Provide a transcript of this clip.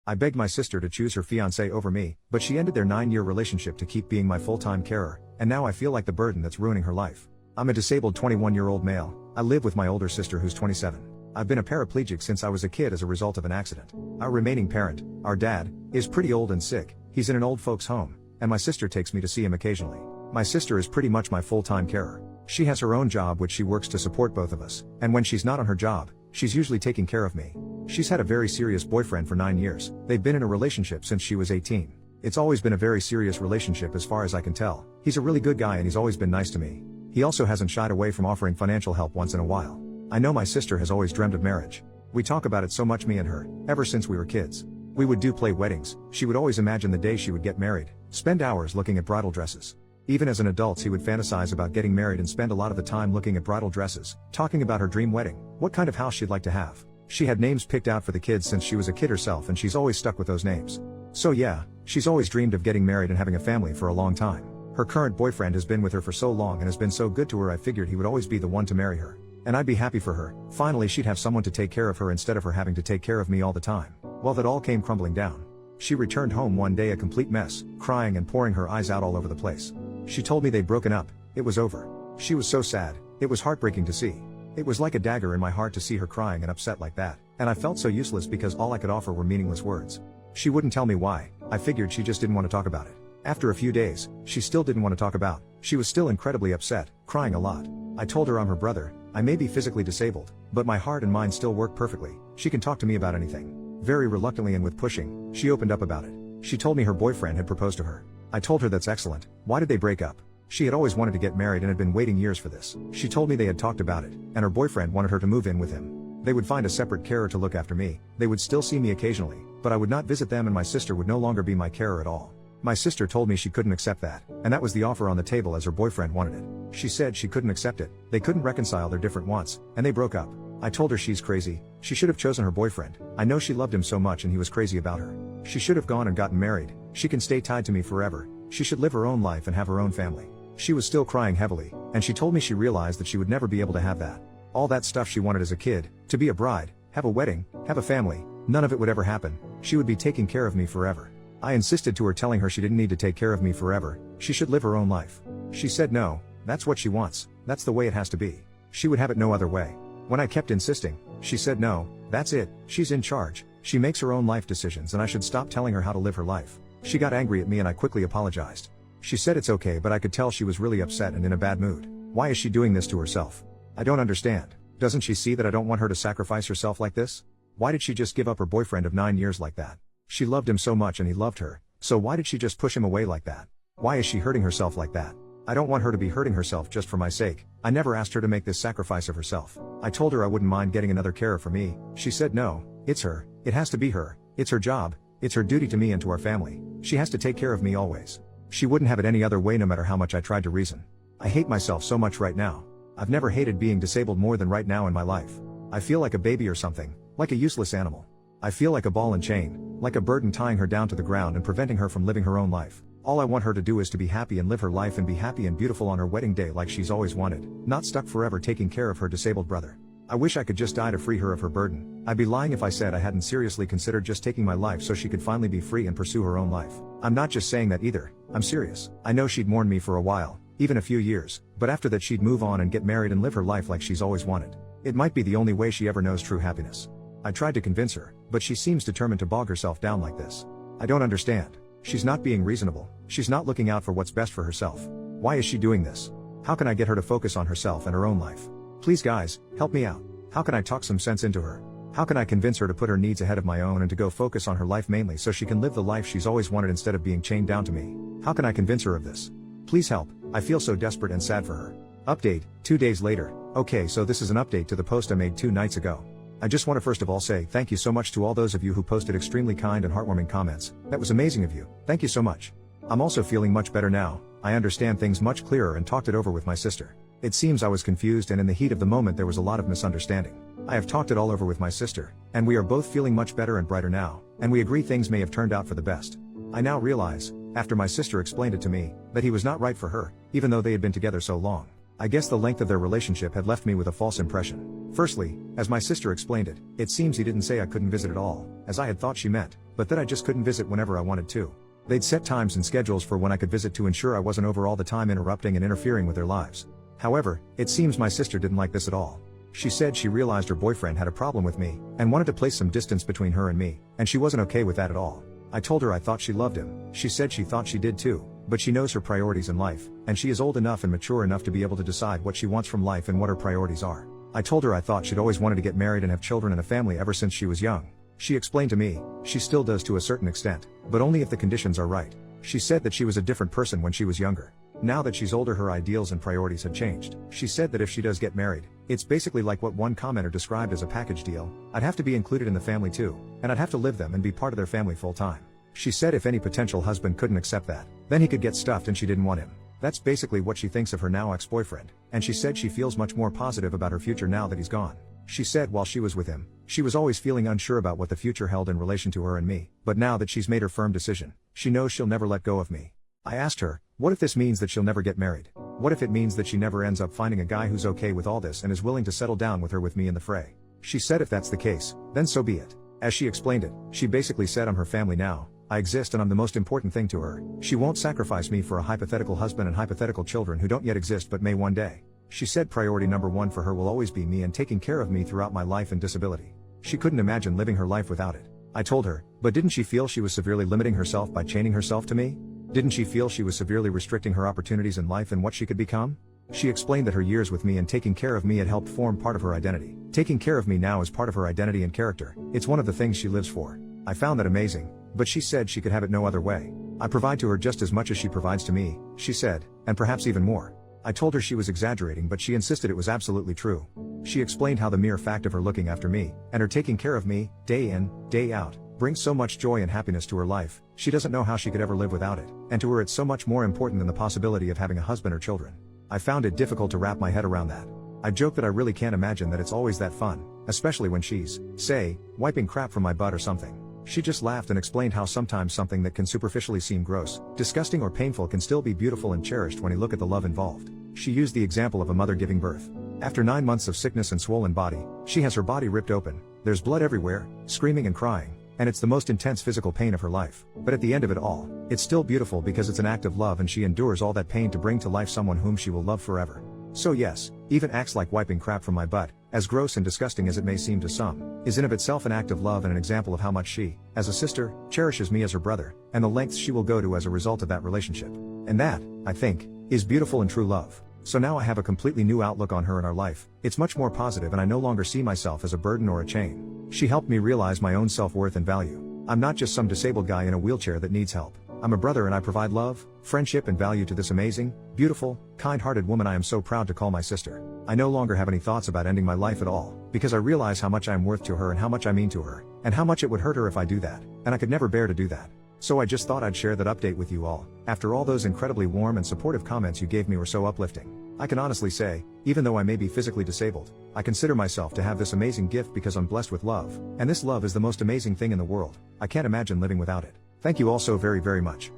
I begged my sister to choose her fiancé over me, but she ended their 9-year relationship to keep being my full-time carer, and now I feel like the burden that's ruining her life. I'm a disabled 21-year-old male. I live with my older sister who's 27. I've been a paraplegic since I was a kid as a result of an accident. Our remaining parent, our dad, is pretty old and sick. He's in an old folks' home, and my sister takes me to see him occasionally. My sister is pretty much my full-time carer. She has her own job which she works to support both of us, and when she's not on her job, she's usually taking care of me. She's had a very serious boyfriend for 9 years. They've been in a relationship since she was 18. It's always been a very serious relationship as far as I can tell. He's a really good guy and he's always been nice to me. He also hasn't shied away from offering financial help once in a while. I know my sister has always dreamed of marriage. We talk about it so much, me and her, ever since we were kids. We would play weddings. She would always imagine the day she would get married, spend hours looking at bridal dresses. Even as an adult, he would fantasize about getting married and spend a lot of the time looking at bridal dresses, talking about her dream wedding, what kind of house she'd like to have. She had names picked out for the kids since she was a kid herself, and she's always stuck with those names. So yeah, she's always dreamed of getting married and having a family for a long time. Her current boyfriend has been with her for so long and has been so good to her, I figured he would always be the one to marry her. And I'd be happy for her. Finally she'd have someone to take care of her instead of her having to take care of me all the time. Well, that all came crumbling down. She returned home one day a complete mess, crying and pouring her eyes out all over the place. She told me they'd broken up. It was over. She was so sad. It was heartbreaking to see. It was like a dagger in my heart to see her crying and upset like that, and I felt so useless because all I could offer were meaningless words. She wouldn't tell me why. I figured she just didn't want to talk about it. After a few days, she still didn't want to talk about. She was still incredibly upset, crying a lot. I told her I'm her brother. I may be physically disabled, but my heart and mind still work perfectly. She can talk to me about anything. Very reluctantly and with pushing, she opened up about it. She told me her boyfriend had proposed to her. I told her that's excellent. Why did they break up? She had always wanted to get married and had been waiting years for this. She told me they had talked about it, and her boyfriend wanted her to move in with him. They would find a separate carer to look after me. They would still see me occasionally, but I would not visit them and my sister would no longer be my carer at all. My sister told me she couldn't accept that, and that was the offer on the table as her boyfriend wanted it. She said she couldn't accept it. They couldn't reconcile their different wants, and they broke up. I told her she's crazy. She should have chosen her boyfriend. I know she loved him so much and he was crazy about her. She should have gone and gotten married. She can stay tied to me forever. She should live her own life and have her own family. She was still crying heavily, and she told me she realized that she would never be able to have that. All that stuff she wanted as a kid, to be a bride, have a wedding, have a family, none of it would ever happen. She would be taking care of me forever. I insisted to her, telling her she didn't need to take care of me forever. She should live her own life. She said no, that's what she wants. That's the way it has to be. She would have it no other way. When I kept insisting, she said no, that's it, she's in charge. She makes her own life decisions and I should stop telling her how to live her life. She got angry at me and I quickly apologized. She said it's okay, but I could tell she was really upset and in a bad mood. Why is she doing this to herself? I don't understand. Doesn't she see that I don't want her to sacrifice herself like this? Why did she just give up her boyfriend of 9 years like that? She loved him so much and he loved her, so why did she just push him away like that? Why is she hurting herself like that? I don't want her to be hurting herself just for my sake. I never asked her to make this sacrifice of herself. I told her I wouldn't mind getting another carer for me. She said no, it's her. It has to be her. It's her job. It's her duty to me and to our family. She has to take care of me always. She wouldn't have it any other way no matter how much I tried to reason. I hate myself so much right now. I've never hated being disabled more than right now in my life. I feel like a baby or something, like a useless animal. I feel like a ball and chain, like a burden tying her down to the ground and preventing her from living her own life. All I want her to do is to be happy and live her life and be happy and beautiful on her wedding day like she's always wanted, not stuck forever taking care of her disabled brother. I wish I could just die to free her of her burden. I'd be lying if I said I hadn't seriously considered just taking my life so she could finally be free and pursue her own life. I'm not just saying that either. I'm serious. I know she'd mourn me for a while, even a few years, but after that she'd move on and get married and live her life like she's always wanted. It might be the only way she ever knows true happiness. I tried to convince her, but she seems determined to bog herself down like this. I don't understand. She's not being reasonable. She's not looking out for what's best for herself. Why is she doing this? How can I get her to focus on herself and her own life? Please guys, help me out. How can I talk some sense into her? How can I convince her to put her needs ahead of my own and to go focus on her life mainly so she can live the life she's always wanted instead of being chained down to me? How can I convince her of this? Please help. I feel so desperate and sad for her. Update, 2 days later. Okay, so this is an update to the post I made 2 nights ago. I just want to first of all say thank you so much to all those of you who posted extremely kind and heartwarming comments. That was amazing of you. Thank you so much. I'm also feeling much better now. I understand things much clearer and talked it over with my sister. It seems I was confused and in the heat of the moment there was a lot of misunderstanding. I have talked it all over with my sister, and we are both feeling much better and brighter now, and we agree things may have turned out for the best. I now realize, after my sister explained it to me, that he was not right for her, even though they had been together so long. I guess the length of their relationship had left me with a false impression. Firstly, as my sister explained it, it seems he didn't say I couldn't visit at all, as I had thought she meant. but that I just couldn't visit whenever I wanted to. They'd set times and schedules for when I could visit to ensure I wasn't over all the time interrupting and interfering with their lives. However, it seems my sister didn't like this at all. She said she realized her boyfriend had a problem with me, and wanted to place some distance between her and me, and she wasn't okay with that at all. I told her I thought she loved him. She said she thought she did too, but she knows her priorities in life, and she is old enough and mature enough to be able to decide what she wants from life and what her priorities are. I told her I thought she'd always wanted to get married and have children and a family ever since she was young. She explained to me, she still does to a certain extent, but only if the conditions are right. She said that she was a different person when she was younger. Now that she's older, her ideals and priorities have changed. She said that if she does get married, it's basically like what one commenter described as a package deal. I'd have to be included in the family too, and I'd have to live them and be part of their family full time. She said if any potential husband couldn't accept that, then he could get stuffed, and she didn't want him. That's basically what she thinks of her now ex-boyfriend, and she said she feels much more positive about her future now that he's gone. She said while she was with him, she was always feeling unsure about what the future held in relation to her and me, but now that she's made her firm decision, she knows she'll never let go of me. I asked her, what if this means that she'll never get married? What if it means that she never ends up finding a guy who's okay with all this and is willing to settle down with her with me in the fray? She said if that's the case, then so be it. As she explained it, she basically said I'm her family now, I exist and I'm the most important thing to her. She won't sacrifice me for a hypothetical husband and hypothetical children who don't yet exist but may one day. She said priority number one for her will always be me and taking care of me throughout my life and disability. She couldn't imagine living her life without it. I told her, but didn't she feel she was severely limiting herself by chaining herself to me? Didn't she feel she was severely restricting her opportunities in life and what she could become? She explained that her years with me and taking care of me had helped form part of her identity. Taking care of me now is part of her identity and character. It's one of the things she lives for. I found that amazing, but she said she could have it no other way. I provide to her just as much as she provides to me, she said, and perhaps even more. I told her she was exaggerating, but she insisted it was absolutely true. She explained how the mere fact of her looking after me, and her taking care of me, day in, day out, brings so much joy and happiness to her life, she doesn't know how she could ever live without it, and to her it's so much more important than the possibility of having a husband or children. I found it difficult to wrap my head around that. I joke that I really can't imagine that it's always that fun, especially when she's, say, wiping crap from my butt or something. She just laughed and explained how sometimes something that can superficially seem gross, disgusting or painful can still be beautiful and cherished when you look at the love involved. She used the example of a mother giving birth. After 9 months of sickness and swollen body, she has her body ripped open, there's blood everywhere, screaming and crying, and it's the most intense physical pain of her life. But at the end of it all, it's still beautiful because it's an act of love and she endures all that pain to bring to life someone whom she will love forever. So yes, even acts like wiping crap from my butt, as gross and disgusting as it may seem to some, is in of itself an act of love and an example of how much she, as a sister, cherishes me as her brother, and the lengths she will go to as a result of that relationship. And that, I think, is beautiful and true love. So now I have a completely new outlook on her and our life. It's much more positive and I no longer see myself as a burden or a chain. She helped me realize my own self-worth and value. I'm not just some disabled guy in a wheelchair that needs help. I'm a brother and I provide love, friendship and value to this amazing, beautiful, kind-hearted woman I am so proud to call my sister. I no longer have any thoughts about ending my life at all, because I realize how much I am worth to her and how much I mean to her, and how much it would hurt her if I do that, and I could never bear to do that. So I just thought I'd share that update with you all. After all those incredibly warm and supportive comments you gave me were so uplifting. I can honestly say, even though I may be physically disabled, I consider myself to have this amazing gift because I'm blessed with love, and this love is the most amazing thing in the world. I can't imagine living without it. Thank you all so very, very much.